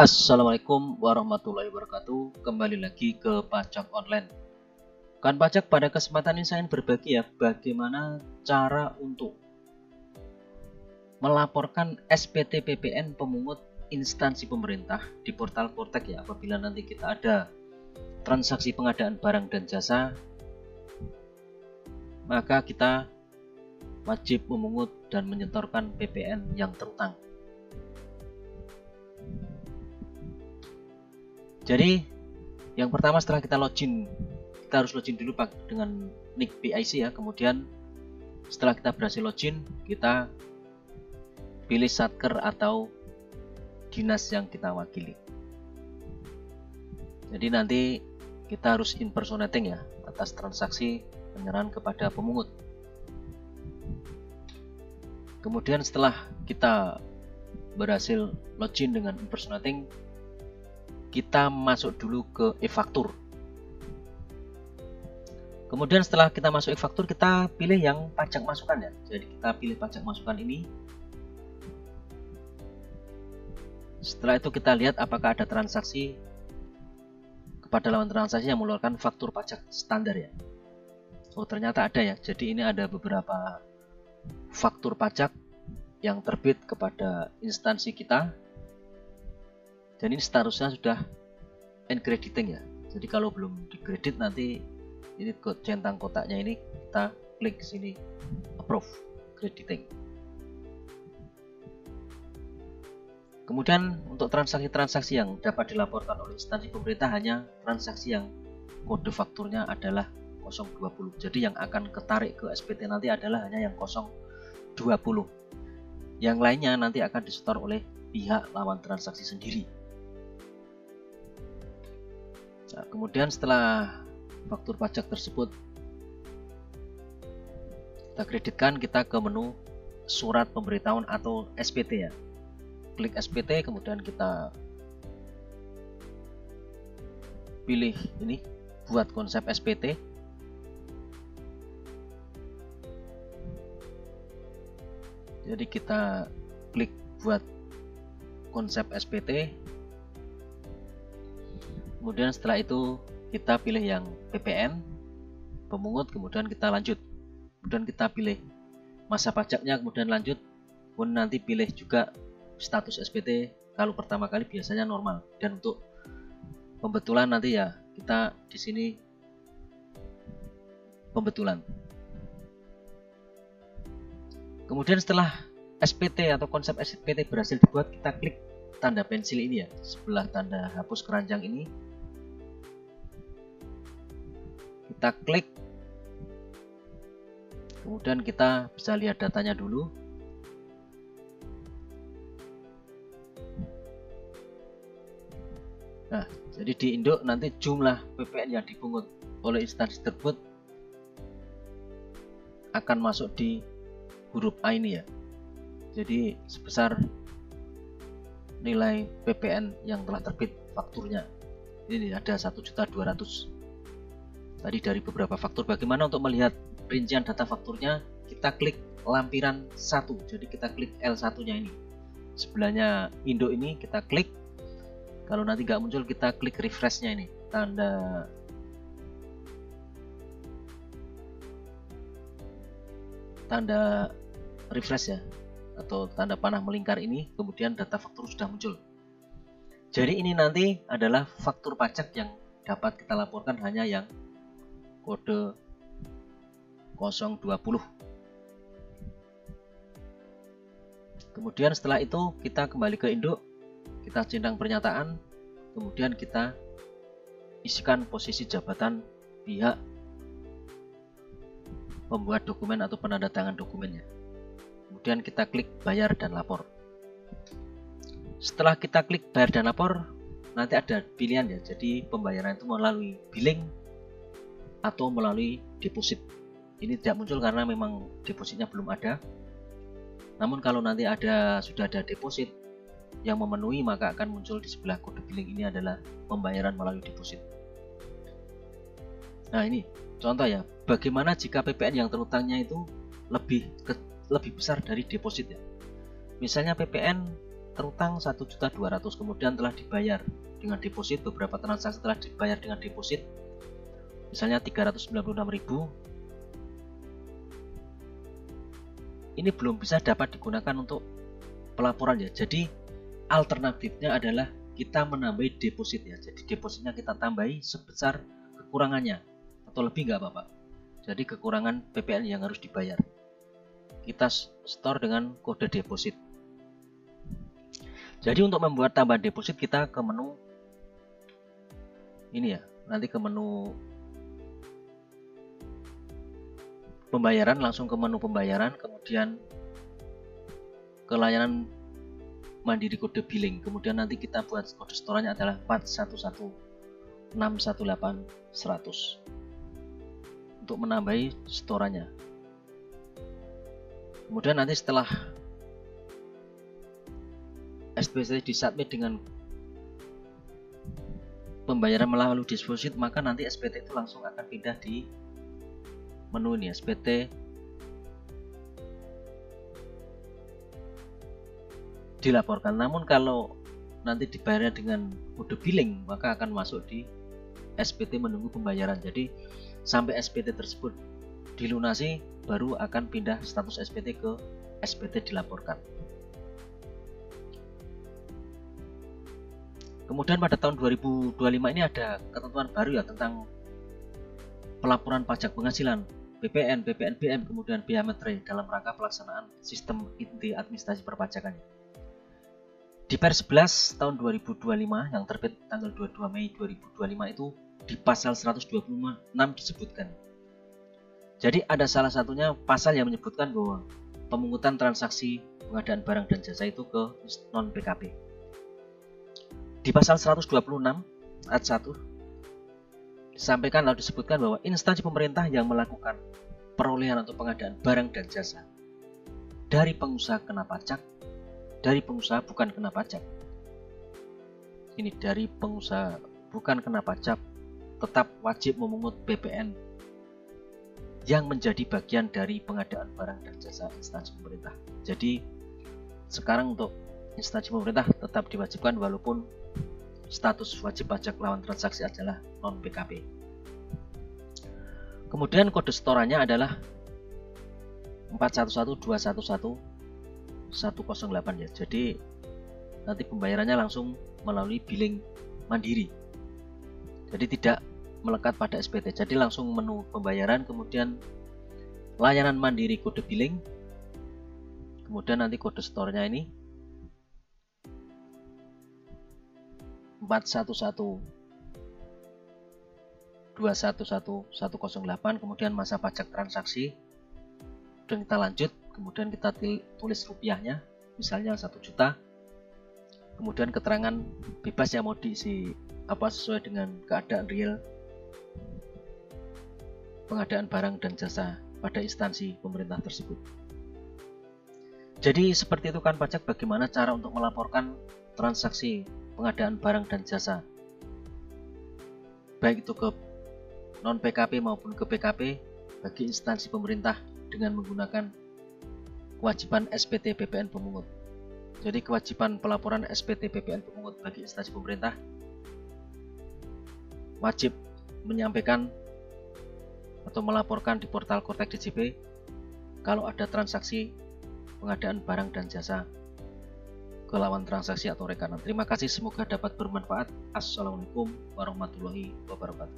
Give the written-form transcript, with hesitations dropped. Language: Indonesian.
Assalamualaikum warahmatullahi wabarakatuh. Kembali lagi ke Pajak Online. Kan pajak, pada kesempatan ini saya ingin berbagi ya bagaimana cara untuk melaporkan SPT PPN pemungut instansi pemerintah di portal Portek ya. Apabila nanti kita ada transaksi pengadaan barang dan jasa, maka kita wajib memungut dan menyetorkan PPN yang terutang. Jadi yang pertama, setelah kita login, kita harus login dulu dengan nick BIC ya. Kemudian setelah kita berhasil login, kita pilih satker atau dinas yang kita wakili. Jadi nanti kita harus impersonating ya atas transaksi penyerahan kepada pemungut. Kemudian setelah kita berhasil login dengan impersonating, kita masuk dulu ke e-faktur. Kemudian setelah kita masuk e-faktur, kita pilih yang pajak masukan ya. Jadi kita pilih pajak masukan ini. Setelah itu kita lihat apakah ada transaksi kepada lawan transaksi yang mengeluarkan faktur pajak standar ya. Oh, ternyata ada ya. Jadi ini ada beberapa faktur pajak yang terbit kepada instansi kita. Dan ini statusnya sudah encrediting ya. Jadi kalau belum dikredit, nanti ini centang kotaknya ini kita klik sini approve crediting. Kemudian untuk transaksi-transaksi yang dapat dilaporkan oleh instansi pemerintah hanya transaksi yang kode fakturnya adalah 020. Jadi yang akan ketarik ke SPT nanti adalah hanya yang 020. Yang lainnya nanti akan disetor oleh pihak lawan transaksi sendiri. Nah, kemudian setelah faktur pajak tersebut kita kreditkan, kita ke menu surat pemberitahuan atau SPT ya. Klik SPT, kemudian kita pilih ini buat konsep SPT. Jadi kita klik buat konsep SPT. Kemudian setelah itu kita pilih yang PPN pemungut, kemudian kita lanjut. Kemudian kita pilih masa pajaknya, kemudian lanjut. Kemudian nanti pilih juga status SPT. Kalau pertama kali biasanya normal, dan untuk pembetulan nanti ya kita di sini pembetulan. Kemudian setelah SPT atau konsep SPT berhasil dibuat, kita klik tanda pensil ini ya, sebelah tanda hapus keranjang ini. Kita klik, kemudian kita bisa lihat datanya dulu. Nah, jadi di induk nanti jumlah PPN yang dipungut oleh instansi tersebut akan masuk di huruf A ini ya. Jadi sebesar nilai PPN yang telah terbit fakturnya. Ini ada 1.200.000. Tadi dari beberapa faktur. Bagaimana untuk melihat rincian data fakturnya? Kita klik lampiran 1. Jadi kita klik L1 nya ini. Sebelahnya induk ini kita klik. Kalau nanti nggak muncul, kita klik refresh nya ini. Tanda refresh ya, atau tanda panah melingkar ini, kemudian data faktur sudah muncul. Jadi ini nanti adalah faktur pajak yang dapat kita laporkan hanya yang kode 020. Kemudian setelah itu kita kembali ke induk, kita centang pernyataan, kemudian kita isikan posisi jabatan pihak pembuat dokumen atau penandatangan dokumennya. Kemudian kita klik bayar dan lapor. Setelah kita klik bayar dan lapor, nanti ada pilihan ya. Jadi pembayaran itu melalui billing atau melalui deposit. Ini tidak muncul karena memang depositnya belum ada. Namun kalau nanti sudah ada deposit yang memenuhi, maka akan muncul di sebelah kode billing ini adalah pembayaran melalui deposit. Nah, ini contoh ya, bagaimana jika PPN yang terutangnya itu lebih besar dari deposit ya. Misalnya PPN terutang 1.200.000, kemudian telah dibayar dengan deposit, beberapa transaksi telah dibayar dengan deposit, misalnya 396.000, ini belum bisa dapat digunakan untuk pelaporan ya. Jadi alternatifnya adalah kita menambahi deposit ya. Jadi depositnya kita tambahi sebesar kekurangannya, atau lebih nggak apa-apa. Jadi kekurangan PPN yang harus dibayar kita store dengan kode deposit. Jadi untuk membuat tambahan deposit kita ke menu ini ya, nanti ke menu pembayaran, langsung ke menu pembayaran, kemudian ke layanan mandiri kode billing, kemudian nanti kita buat kode store-nya adalah 41161800 untuk menambahi store-nya. Kemudian nanti setelah SPT disubmit dengan pembayaran melalui deposit, maka nanti SPT itu langsung akan pindah di menu ini, SPT dilaporkan. Namun kalau nanti dibayarnya dengan kode billing, maka akan masuk di SPT menunggu pembayaran. Jadi sampai SPT tersebut dilunasi, baru akan pindah status SPT ke SPT dilaporkan. Kemudian pada tahun 2025 ini ada ketentuan baru ya tentang pelaporan pajak penghasilan, BPN, BPNBM, kemudian biaya materai dalam rangka pelaksanaan sistem inti administrasi perpajakan. Di Per 11 tahun 2025 yang terbit tanggal 22 Mei 2025 itu di pasal 126 disebutkan. Jadi ada salah satunya pasal yang menyebutkan bahwa pemungutan transaksi pengadaan barang dan jasa itu ke non PKP. Di pasal 126 ayat 1 disampaikan lalu disebutkan bahwa instansi pemerintah yang melakukan perolehan atau pengadaan barang dan jasa dari pengusaha kena pajak, dari pengusaha bukan kena pajak. Ini dari pengusaha bukan kena pajak tetap wajib memungut BPN yang menjadi bagian dari pengadaan barang dan jasa instansi pemerintah. Jadi sekarang untuk instansi pemerintah tetap diwajibkan walaupun status wajib pajak lawan transaksi adalah non PKP. Kemudian kode store-nya adalah 4112110108 ya. Jadi nanti pembayarannya langsung melalui billing mandiri. Jadi tidak melekat pada SPT. Jadi langsung menu pembayaran, kemudian layanan mandiri kode billing, kemudian nanti kode store-nya ini 4112110108, kemudian masa pajak transaksi, dan kita lanjut, kemudian kita tulis rupiahnya, misalnya 1 juta, kemudian keterangan bebas yang mau diisi apa sesuai dengan keadaan real pengadaan barang dan jasa pada instansi pemerintah tersebut. Jadi seperti itu kan pajak, bagaimana cara untuk melaporkan transaksi pengadaan barang dan jasa baik itu ke non PKP maupun ke PKP bagi instansi pemerintah dengan menggunakan kewajiban SPT PPN pemungut. Jadi kewajiban pelaporan SPT PPN pemungut bagi instansi pemerintah wajib menyampaikan atau melaporkan di portal Kortek DJP kalau ada transaksi pengadaan barang dan jasa ke lawan transaksi atau rekanan. Terima kasih, semoga dapat bermanfaat. Assalamualaikum warahmatullahi wabarakatuh.